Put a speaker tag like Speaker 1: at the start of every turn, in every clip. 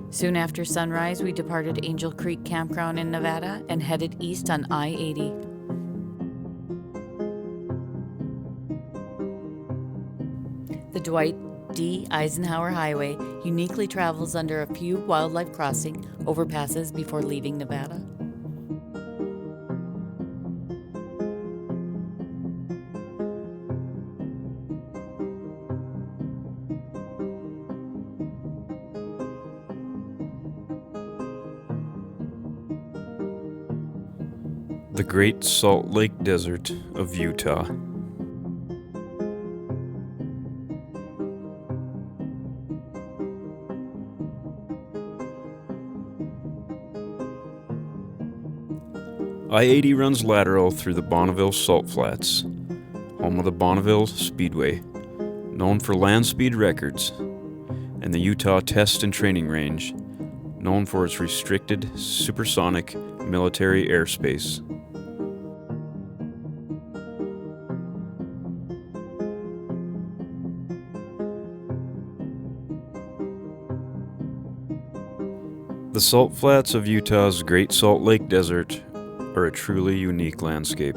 Speaker 1: Soon after sunrise, we departed Angel Creek Campground in Nevada and headed east on I-80. The Dwight D. Eisenhower Highway uniquely travels under a few wildlife crossing overpasses before leaving Nevada.
Speaker 2: The Great Salt Lake Desert of Utah. I-80 runs lateral through the Bonneville Salt Flats, home of the Bonneville Speedway, known for land speed records, and the Utah Test and Training Range, known for its restricted supersonic military airspace. The Salt Flats of Utah's Great Salt Lake Desert are a truly unique landscape.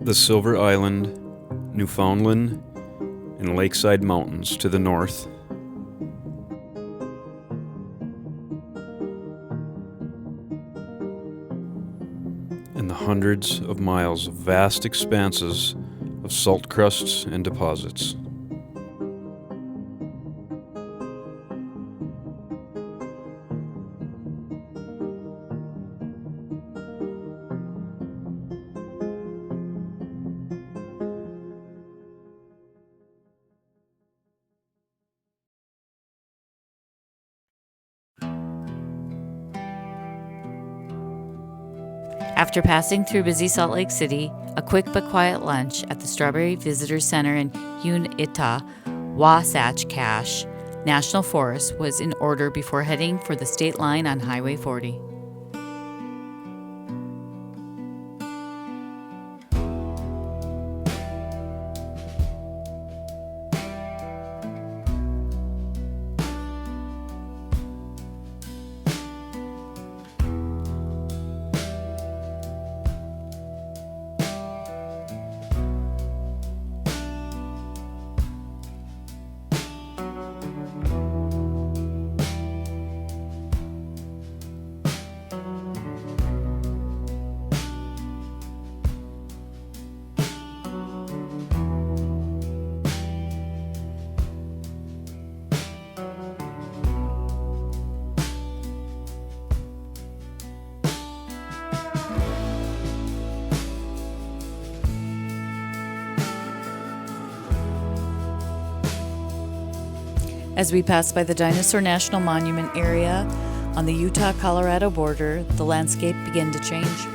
Speaker 2: The Silver Island, Newfoundland, and Lakeside Mountains to the north, and the hundreds of miles of vast expanses of salt crusts and deposits.
Speaker 1: After passing through busy Salt Lake City, a quick but quiet lunch at the Strawberry Visitor Center in Uintah, Wasatch Cache National Forest was in order before heading for the state line on Highway 40. As we pass by the Dinosaur National Monument area on the Utah-Colorado border, the landscape began to change.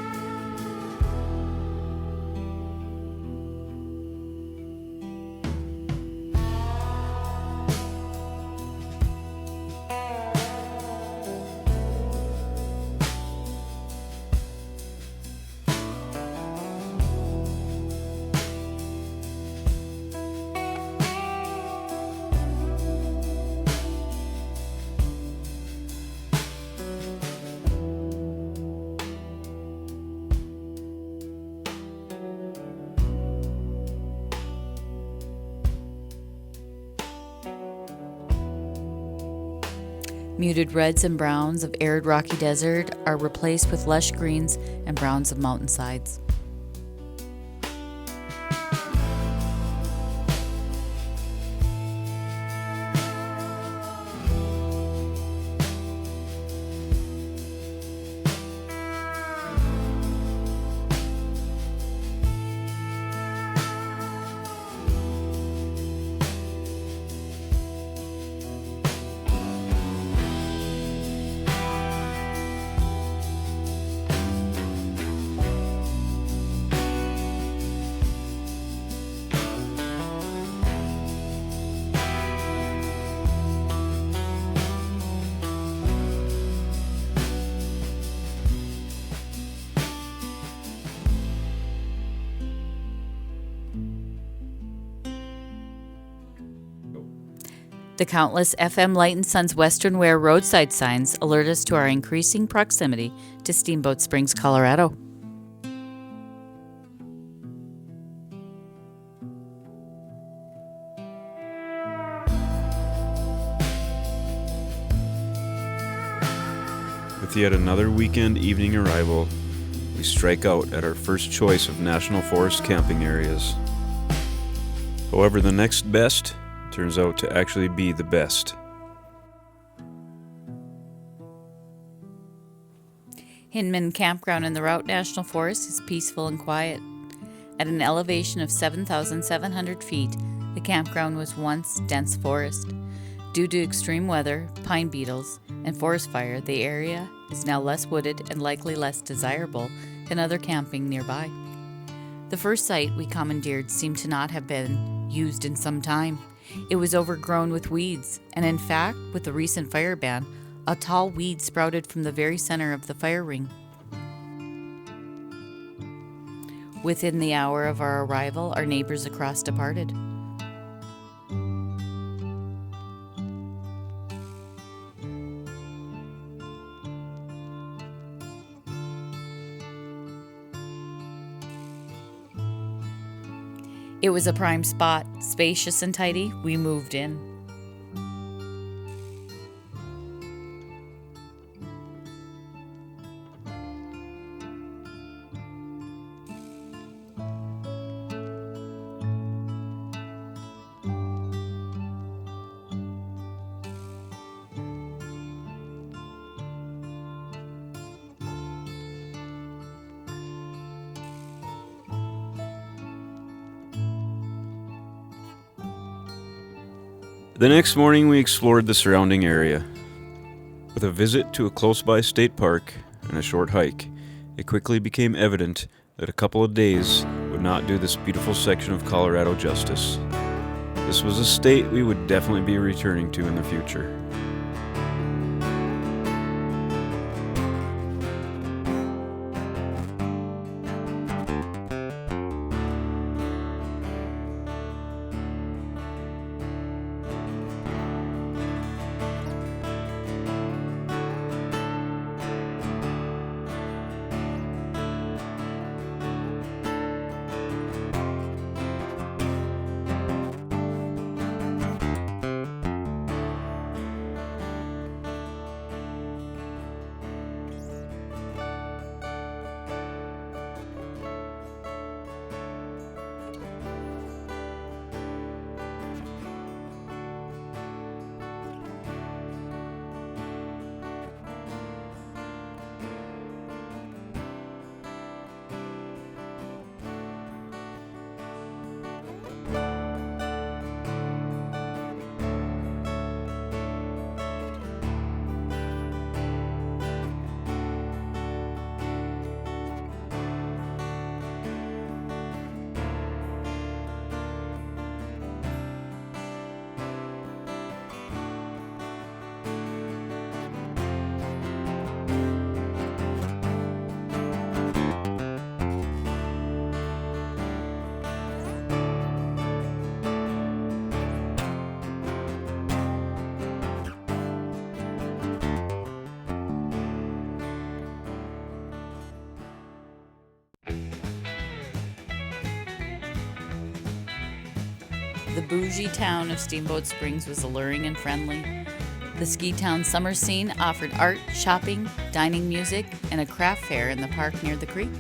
Speaker 1: Muted reds and browns of arid rocky desert are replaced with lush greens and browns of mountainsides. The countless FM Light and Sons Western Wear roadside signs alert us to our increasing proximity to Steamboat Springs, Colorado.
Speaker 2: With yet another weekend evening arrival, we strike out at our first choice of National Forest camping areas. However, the next best turns out to actually be the best.
Speaker 1: Hinman Campground in the Routt National Forest is peaceful and quiet. At an elevation of 7,700 feet, the campground was once dense forest. Due to extreme weather, pine beetles, and forest fire, the area is now less wooded and likely less desirable than other camping nearby. The first site we commandeered seemed to not have been used in some time. It was overgrown with weeds, and in fact, with the recent fire ban, a tall weed sprouted from the very center of the fire ring. Within the hour of our arrival, our neighbors across departed. It was a prime spot, spacious and tidy. We moved in.
Speaker 2: The next morning, we explored the surrounding area. With a visit to a close-by state park and a short hike, it quickly became evident that a couple of days would not do this beautiful section of Colorado justice. This was a state we would definitely be returning to in the future.
Speaker 1: The bougie town of Steamboat Springs was alluring and friendly. The ski town summer scene offered art, shopping, dining, music, and a craft fair in the park near the creek.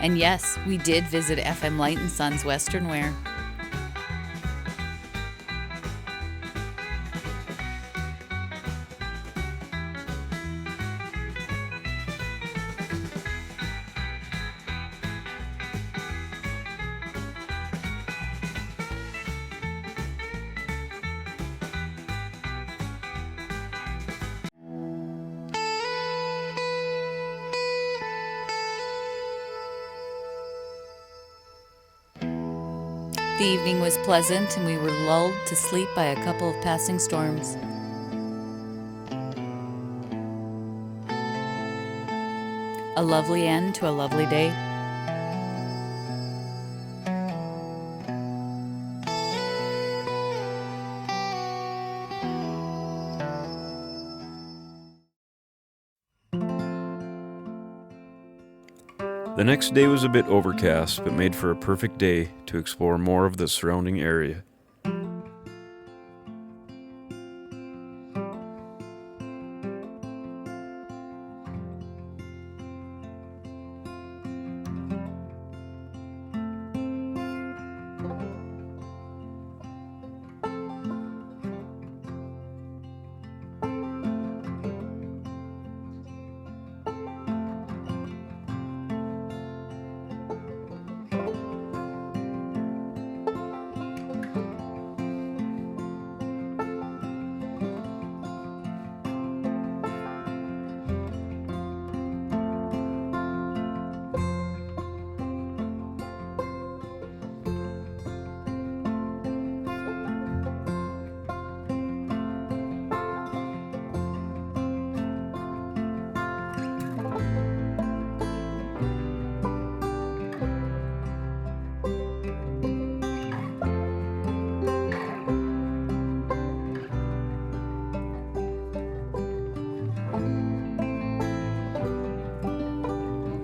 Speaker 1: And yes, we did visit FM Light and Sons Western Wear. The evening was pleasant, and we were lulled to sleep by a couple of passing storms. A lovely end to a lovely day.
Speaker 2: The next day was a bit overcast, but made for a perfect day to explore more of the surrounding area.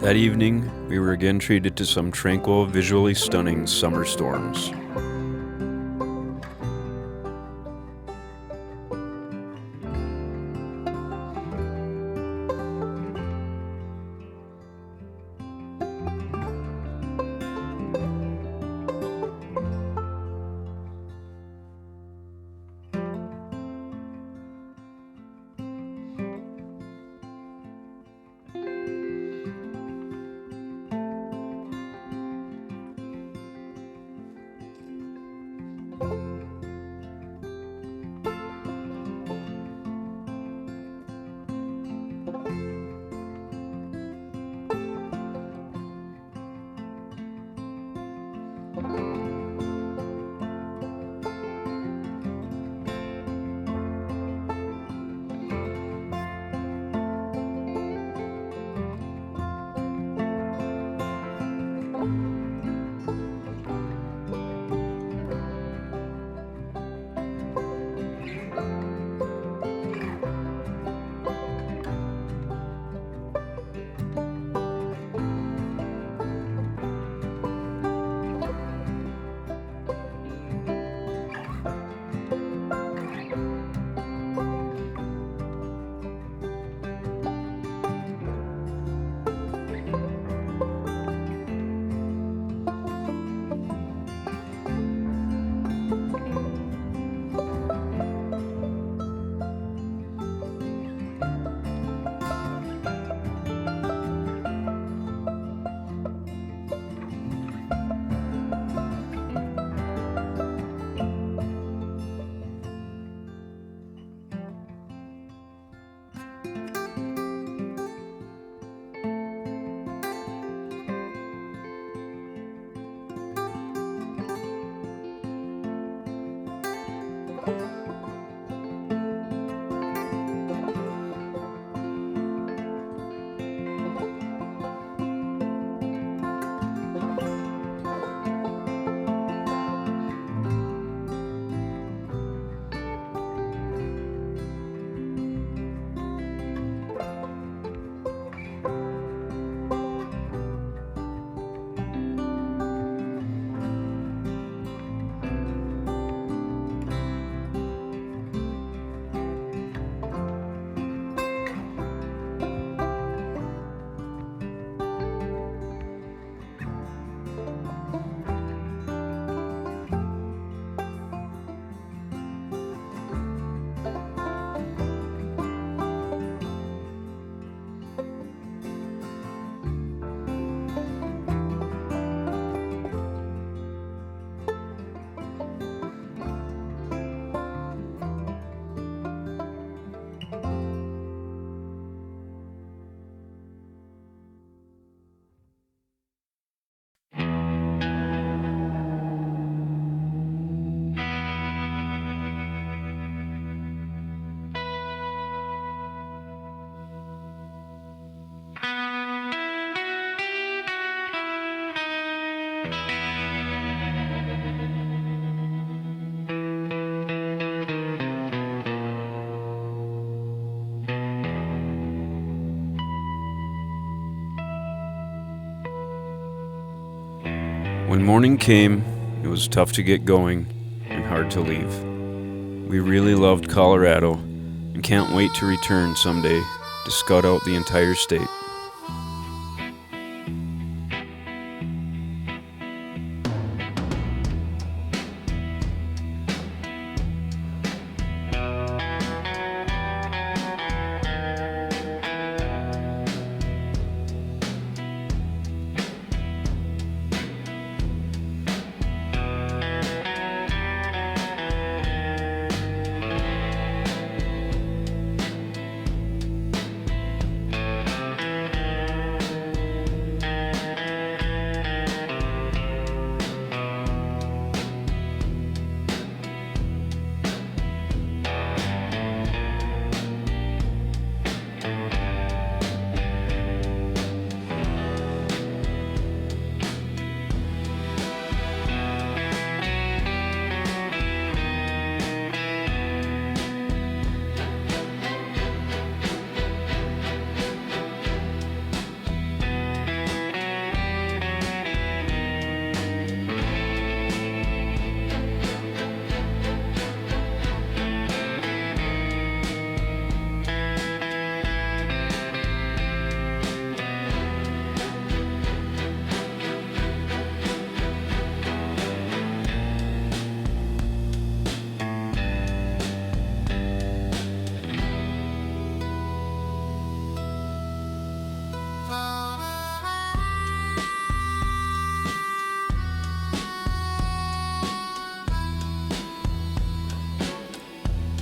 Speaker 2: That evening, we were again treated to some tranquil, visually stunning summer storms. morning came, it was tough to get going and hard to leave. We really loved Colorado and can't wait to return someday to scout out the entire state.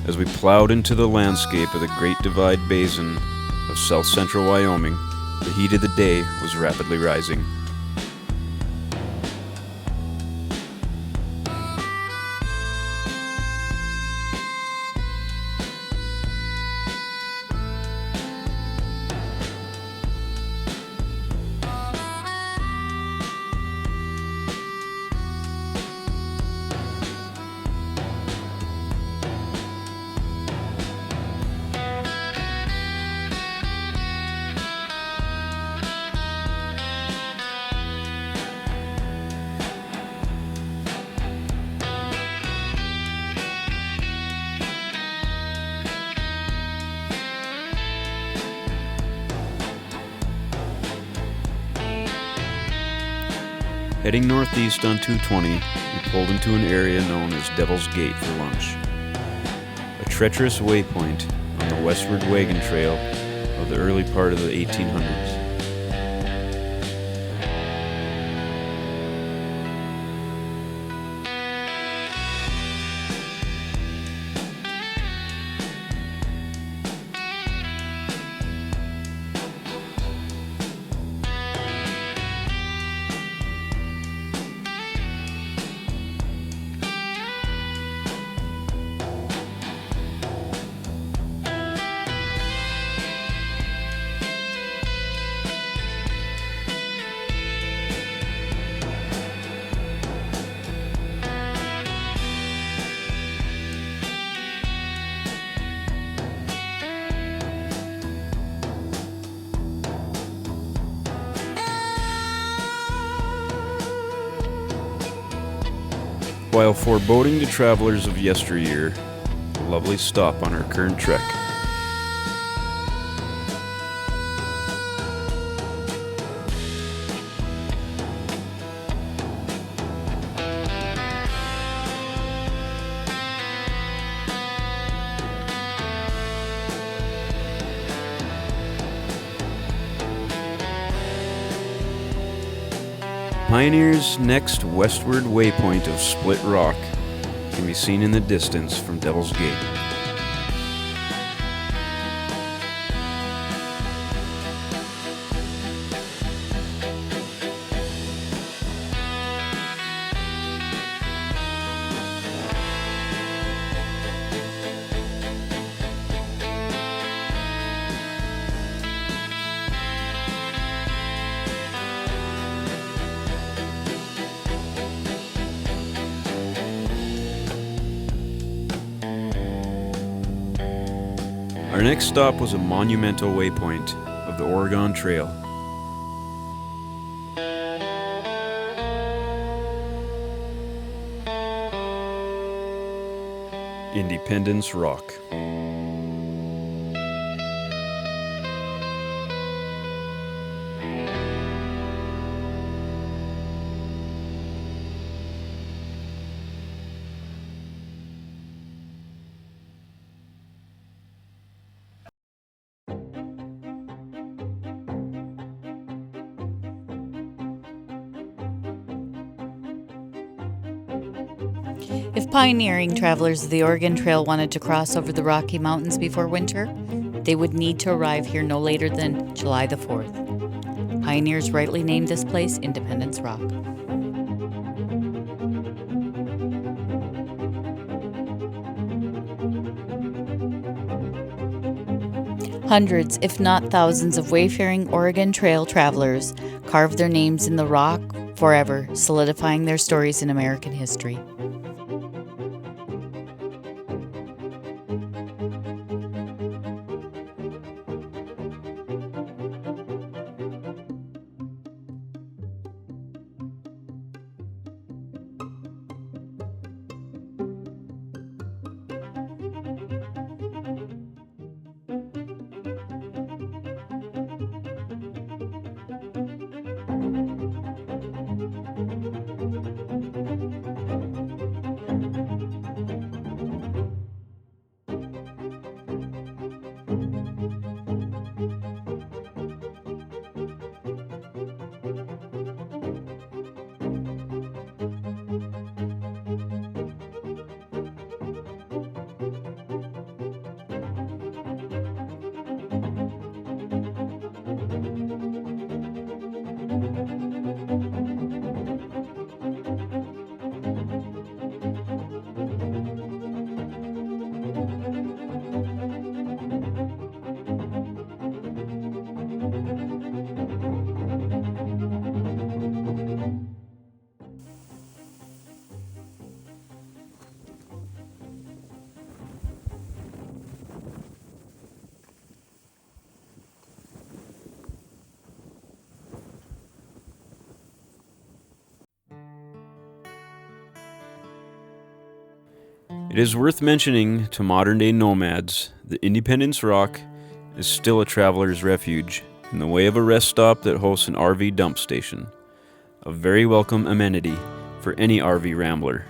Speaker 2: As we plowed into the landscape of the Great Divide Basin of south central Wyoming, the heat of the day was rapidly rising. Heading northeast on 220, we pulled into an area known as Devil's Gate for lunch, a treacherous waypoint on the westward wagon trail of the early part of the 1800s. While foreboding to travelers of yesteryear, a lovely stop on our current trek. Pioneer's next westward waypoint of Split Rock can be seen in the distance from Devil's Gate. Our next stop was a monumental waypoint of the Oregon Trail. Independence Rock.
Speaker 1: If pioneering travelers of the Oregon Trail wanted to cross over the Rocky Mountains before winter, they would need to arrive here no later than July the 4th. Pioneers rightly named this place Independence Rock. Hundreds, if not thousands, of wayfaring Oregon Trail travelers carved their names in the rock forever, solidifying their stories in American history.
Speaker 2: It is worth mentioning to modern-day nomads that Independence Rock is still a traveler's refuge in the way of a rest stop that hosts an RV dump station, a very welcome amenity for any RV rambler.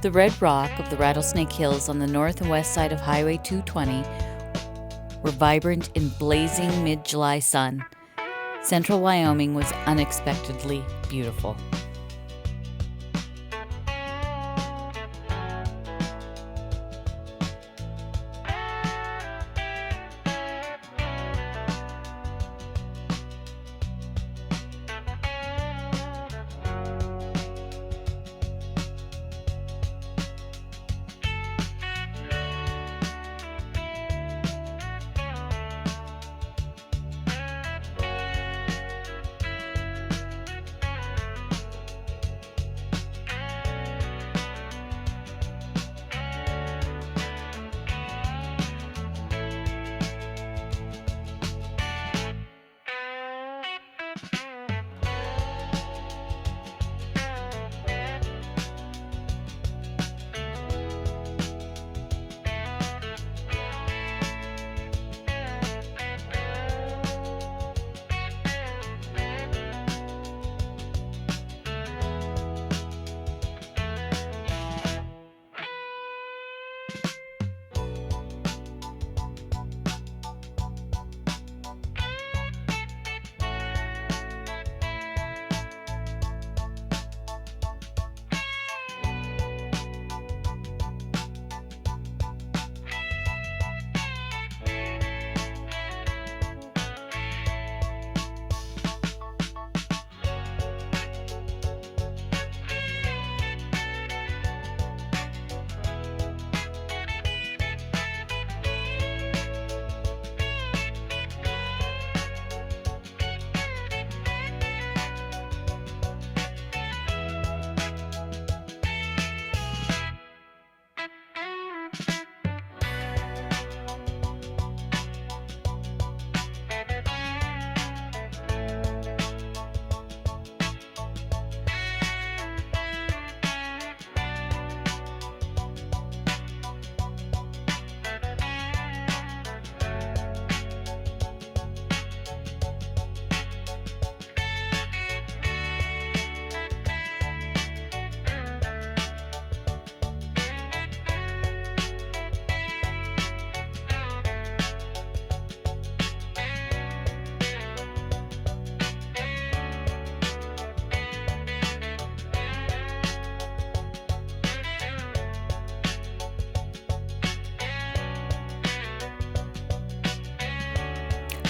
Speaker 1: The red rock of the Rattlesnake Hills on the north and west side of Highway 220 were vibrant in blazing mid-July sun. Central Wyoming was unexpectedly beautiful.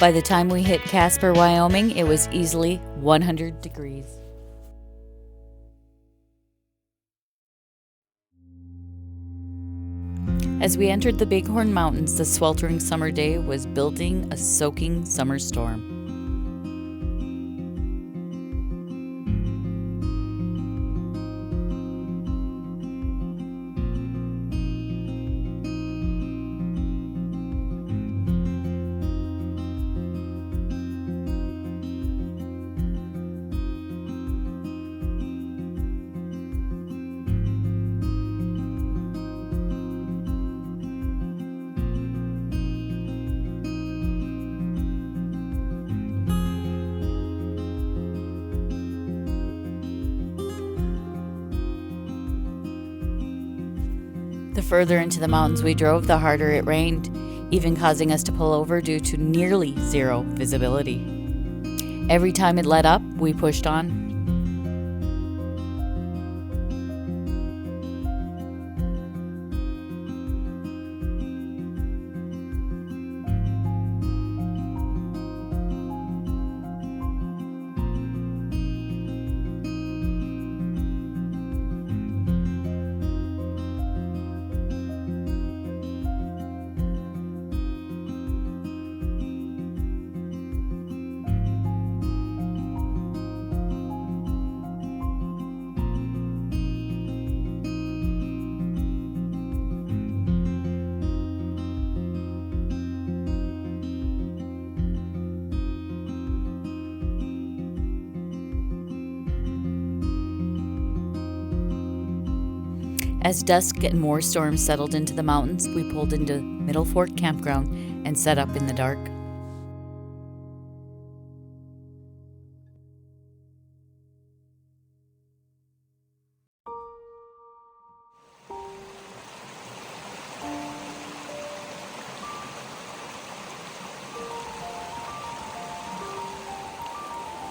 Speaker 1: By the time we hit Casper, Wyoming, it was easily 100 degrees. As we entered the Bighorn Mountains, the sweltering summer day was building a soaking summer storm. The further into the mountains we drove, the harder it rained, even causing us to pull over due to nearly zero visibility. Every time it let up, we pushed on. As dusk and more storms settled into the mountains, we pulled into Middle Fork Campground and set up in the dark.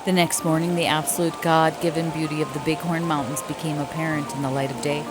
Speaker 1: The next morning, the absolute God-given beauty of the Bighorn Mountains became apparent in the light of day.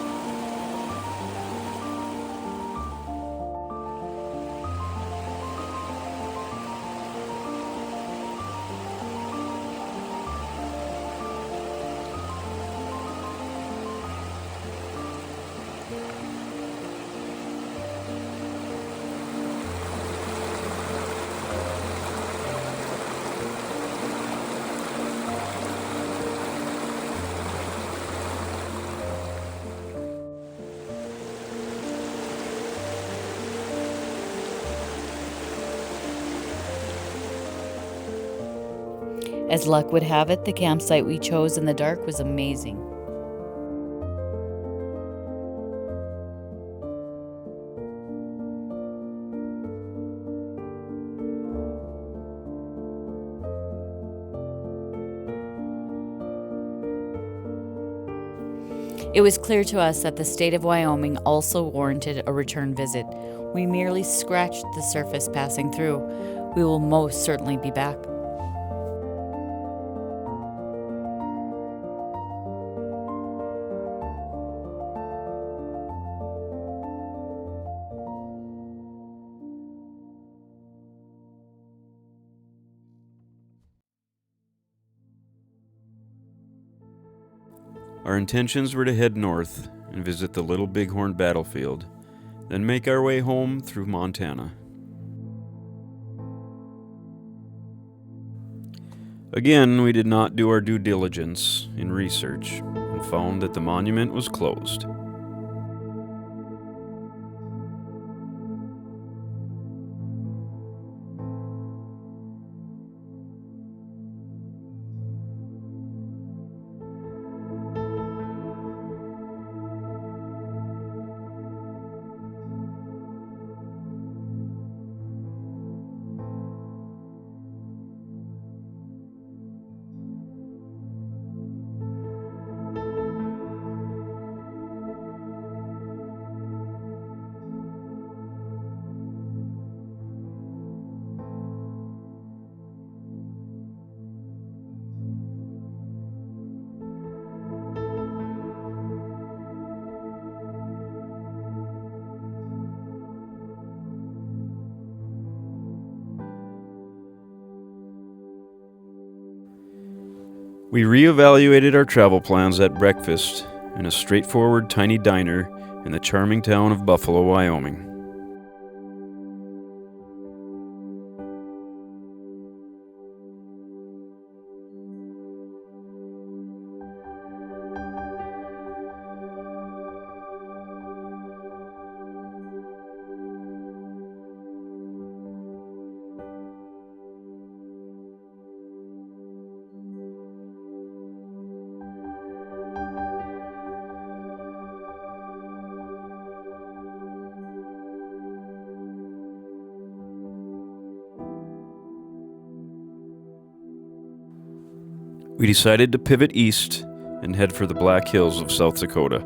Speaker 1: As luck would have it, the campsite we chose in the dark was amazing. It was clear to us that the state of Wyoming also warranted a return visit. We merely scratched the surface passing through. We will most certainly be back.
Speaker 2: Our intentions were to head north and visit the Little Bighorn battlefield, then make our way home through Montana. Again, we did not do our due diligence in research and found that the monument was closed. We reevaluated our travel plans at breakfast in a straightforward tiny diner in the charming town of Buffalo, Wyoming. We decided to pivot east and head for the Black Hills of South Dakota.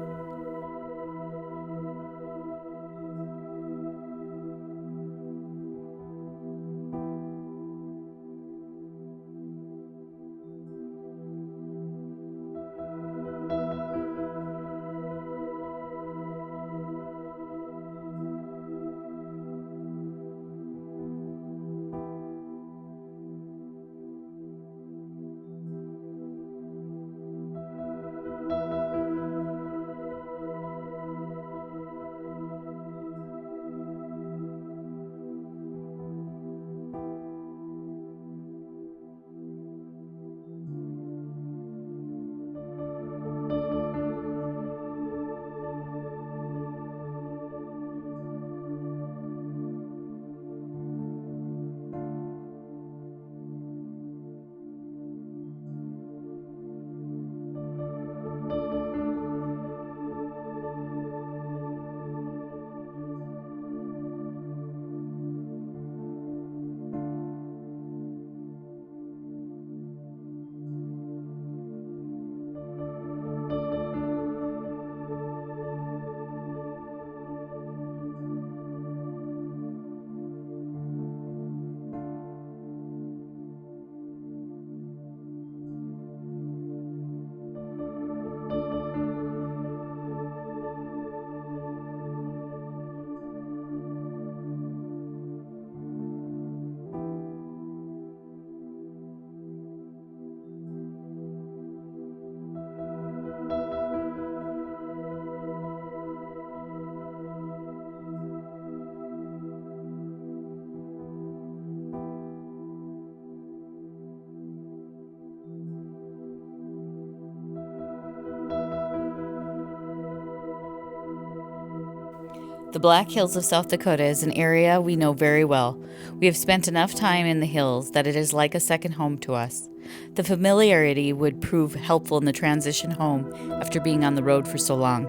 Speaker 1: The Black Hills of South Dakota is an area we know very well. We have spent enough time in the hills that it is like a second home to us. The familiarity would prove helpful in the transition home after being on the road for so long.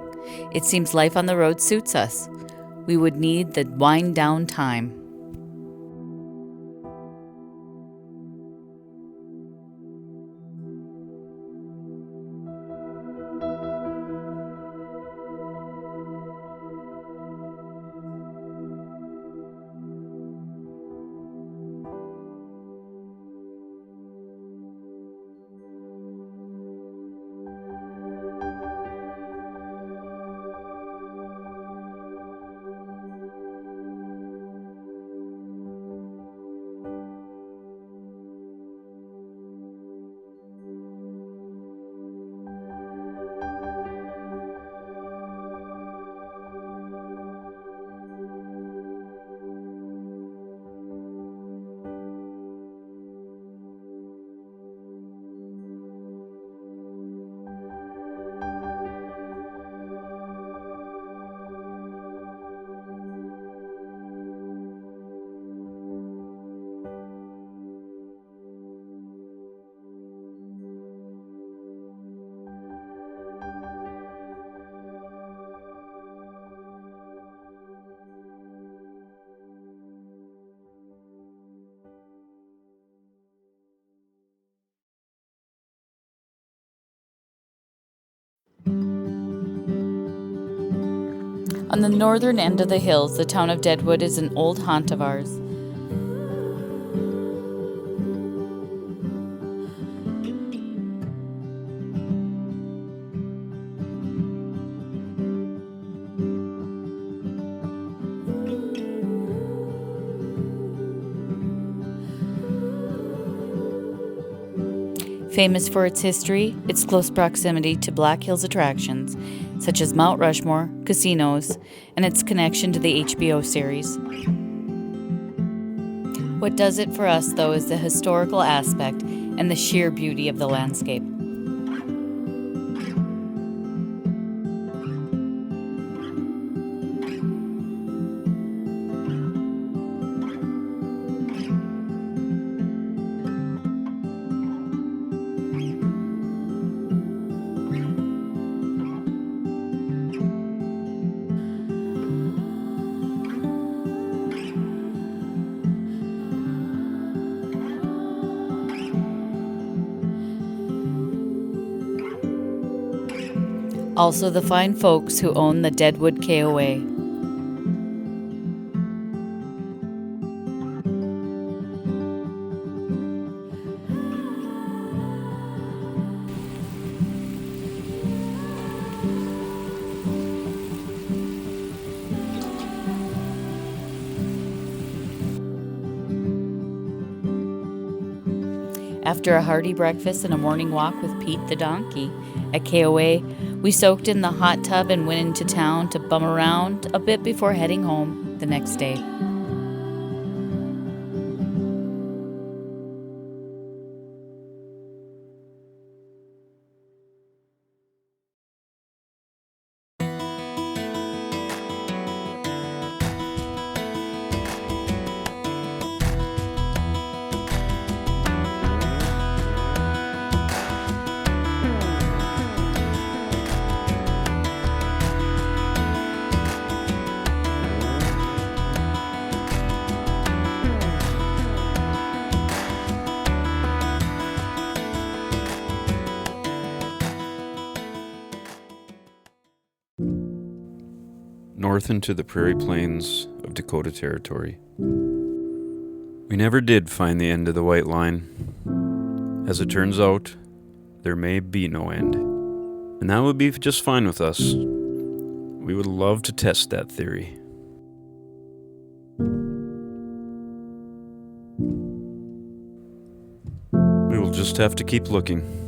Speaker 1: It seems life on the road suits us. We would need the wind down time. On the northern end of the hills, the town of Deadwood is an old haunt of ours. Famous for its history, its close proximity to Black Hills attractions, such as Mount Rushmore, casinos, and its connection to the HBO series. What does it for us, though, is the historical aspect and the sheer beauty of the landscape. Also, the fine folks who own the Deadwood KOA. After a hearty breakfast and a morning walk with Pete the donkey at KOA, we soaked in the hot tub and went into town to bum around a bit before heading home the next day.
Speaker 2: North into the prairie plains of Dakota Territory. We never did find the end of the White Line. As it turns out, there may be no end. And that would be just fine with us. We would love to test that theory. We will just have to keep looking.